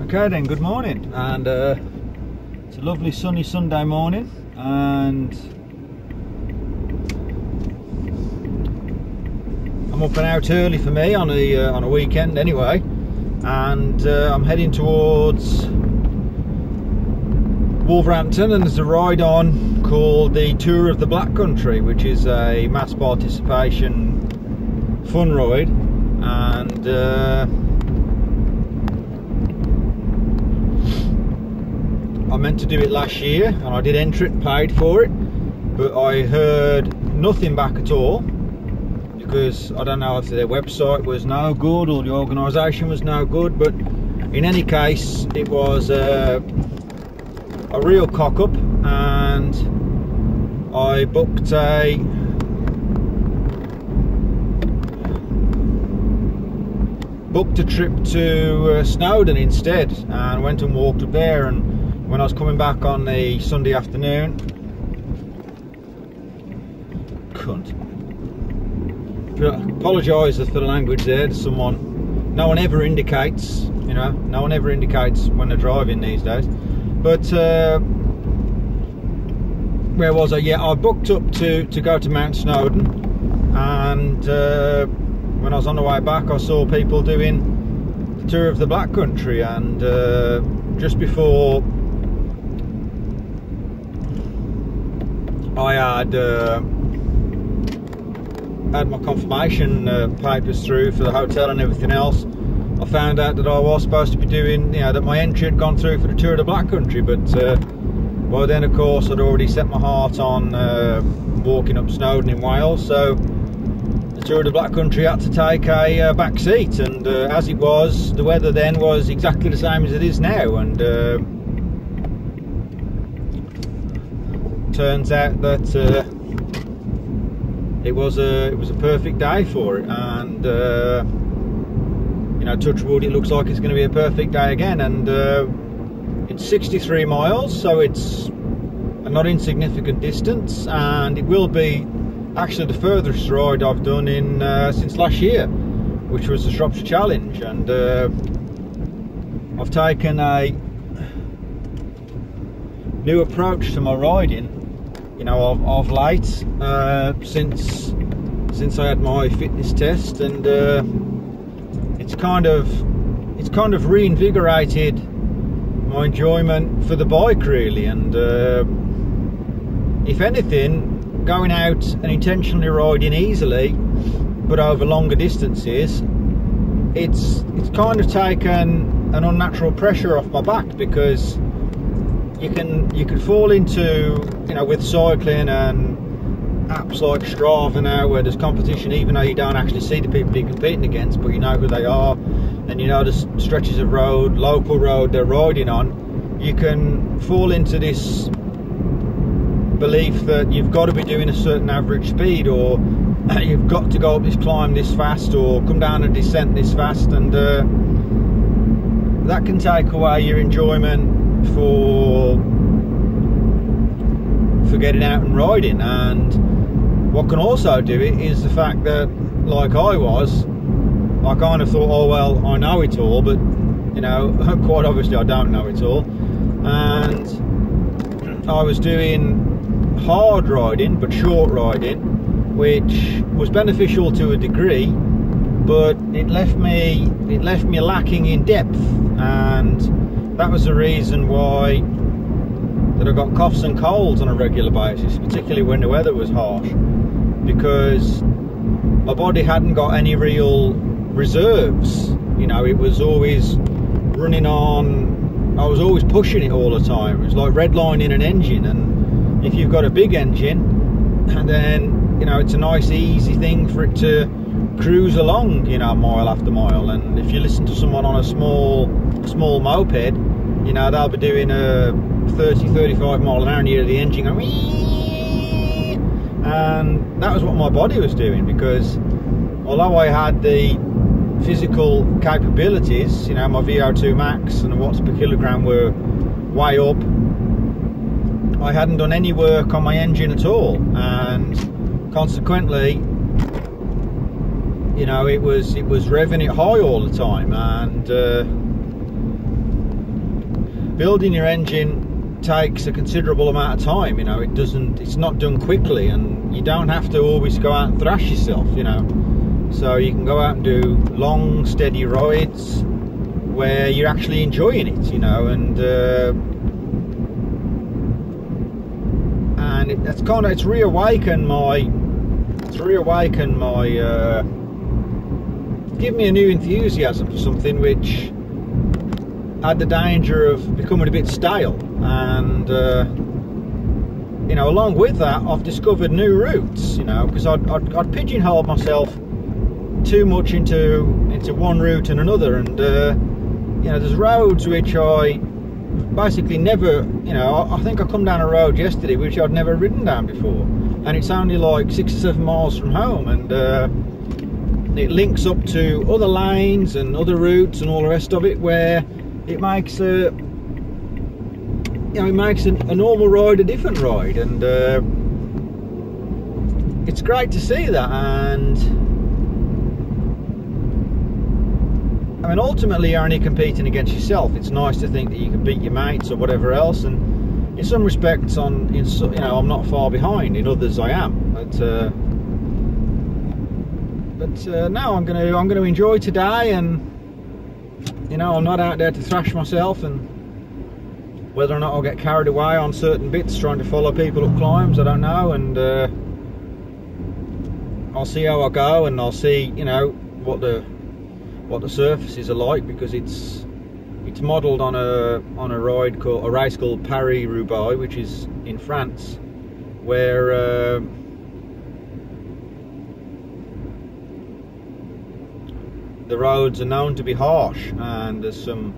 Okay then, good morning, and it's a lovely sunny Sunday morning, and I'm up and out early for me on a weekend anyway, and I'm heading towards Wolverhampton, and there's a ride on called the Tour of the Black Country, which is a mass participation fun ride, and I meant to do it last year, and I did enter it and paid for it, but I heard nothing back at all, because I don't know if their website was no good or the organisation was no good. But in any case, it was a real cock up, and I booked a trip to Snowdon instead, and went and walked up there. And when I was coming back on the Sunday afternoon, apologise for the language there to someone. No one ever indicates, you know, no one ever indicates when they're driving these days. But where was I? Yeah, I booked up to go to Mount Snowdon, and when I was on the way back, I saw people doing the Tour of the Black Country, and just before I had my confirmation papers through for the hotel and everything else, I found out that I was supposed to be doing, you know, that my entry had gone through for the Tour of the Black Country. But by then, of course, I'd already set my heart on walking up Snowdon in Wales, so the Tour of the Black Country had to take a back seat. And as it was, the weather then was exactly the same as it is now, and turns out that it was a perfect day for it, and you know, touch wood, it looks like it's going to be a perfect day again. And it's 63 miles, so it's a not insignificant distance, and it will be actually the furthest ride I've done in since last year, which was the Shropshire Challenge. And I've taken a new approach to my riding, you know, of late, since I had my fitness test, and it's kind of reinvigorated my enjoyment for the bike, really. And if anything, going out and intentionally riding easily but over longer distances, it's kind of taken an unnatural pressure off my back, because you can fall into, you know, with cycling and apps like Strava now, where there's competition even though you don't actually see the people you're competing against, but you know who they are, and you know the stretches of road, local road they're riding on. You can fall into this belief that you've got to be doing a certain average speed, or you've got to go up this climb this fast, or come down a descent this fast, and that can take away your enjoyment for getting out and riding. And what can also do it is the fact that, like I kind of thought, oh well, I know it all, but you know, quite obviously I don't know it all. And I was doing hard riding but short riding, which was beneficial to a degree, but it left me lacking in depth, and that was the reason why that I got coughs and colds on a regular basis, particularly when the weather was harsh, because my body hadn't got any real reserves. You know, it was always running on, I was always pushing it all the time. It was like redlining an engine, and if you've got a big engine, and then, you know, it's a nice easy thing for it to cruise along, you know, mile after mile. And if you listen to someone on a small moped, you know, they'll be doing a 30-35 mile an hour, and you hear the engine going wee, and that was what my body was doing, because although I had the physical capabilities, you know, my VO2 max and the watts per kilogram were way up, I hadn't done any work on my engine at all, and consequently, you know, it was revving it high all the time, and building your engine takes a considerable amount of time. You know, it's not done quickly, and you don't have to always go out and thrash yourself, you know. So you can go out and do long, steady rides where you're actually enjoying it, you know, and it's reawakened my give me a new enthusiasm for something which had the danger of becoming a bit stale. And you know, along with that, I've discovered new routes, you know, because I'd pigeonholed myself too much into one route and another, and you know, there's roads which I basically never, you know, I think I come down a road yesterday which I'd never ridden down before, and it's only like 6 or 7 miles from home, and it links up to other lanes and other routes and all the rest of it, where it makes a normal ride a different ride, and it's great to see that. And I mean, ultimately you're only competing against yourself. It's nice to think that you can beat your mates or whatever else, and in some respects, you know, I'm not far behind. In others, I am. But now I'm going to enjoy today, and you know, I'm not out there to thrash myself, and whether or not I'll get carried away on certain bits trying to follow people up climbs, I don't know. And I'll see how I go, and I'll see, you know, what the surfaces are like, because it's modelled on a race called Paris-Roubaix, which is in France, where the roads are known to be harsh, and there's some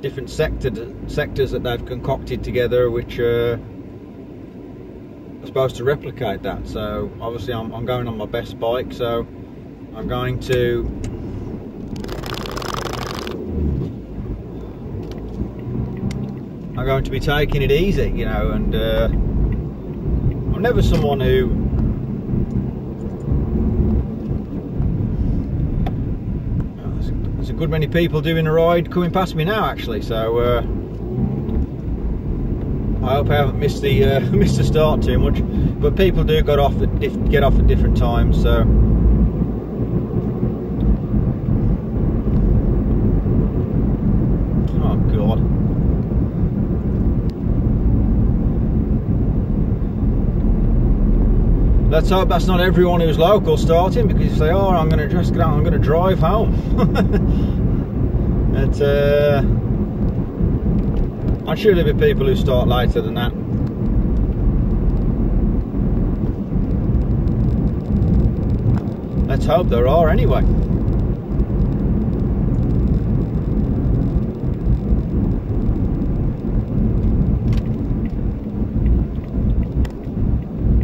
different sectors that they've concocted together which are supposed to replicate that. So obviously I'm going on my best bike, so I'm going to be taking it easy, you know. And I'm never someone who there's a good many people doing a ride coming past me now, actually, so I hope I haven't missed the start too much, but people do get off at different times, so oh god. Let's hope that's not everyone who's local starting, because if they are, I'm going to drive home. I'm sure there'll be people who start later than that. Let's hope there are, anyway.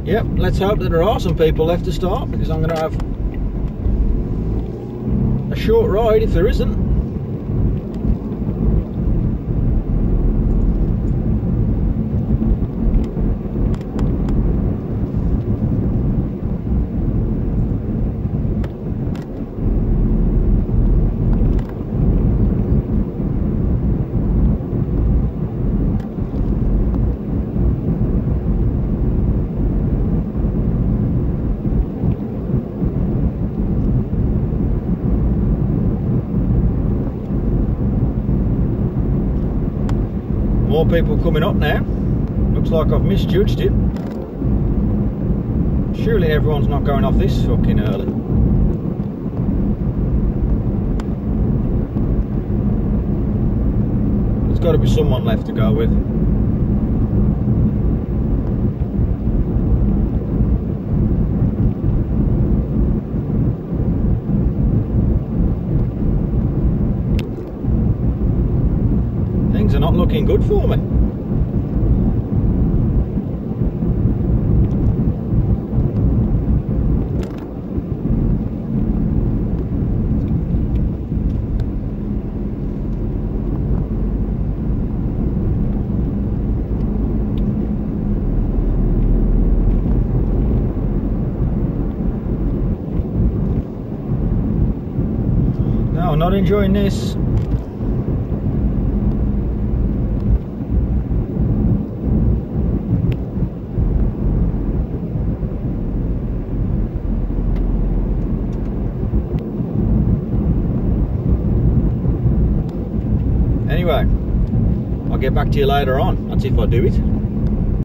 Yep, let's hope that there are some people left to start, because I'm going to have a short ride if there isn't. More people coming up now. Looks like I've misjudged it. Surely everyone's not going off this fucking early. There's got to be someone left to go with. Things are not looking good for me. No, I'm not enjoying this. Anyway, I'll get back to you later on. That's if I do it.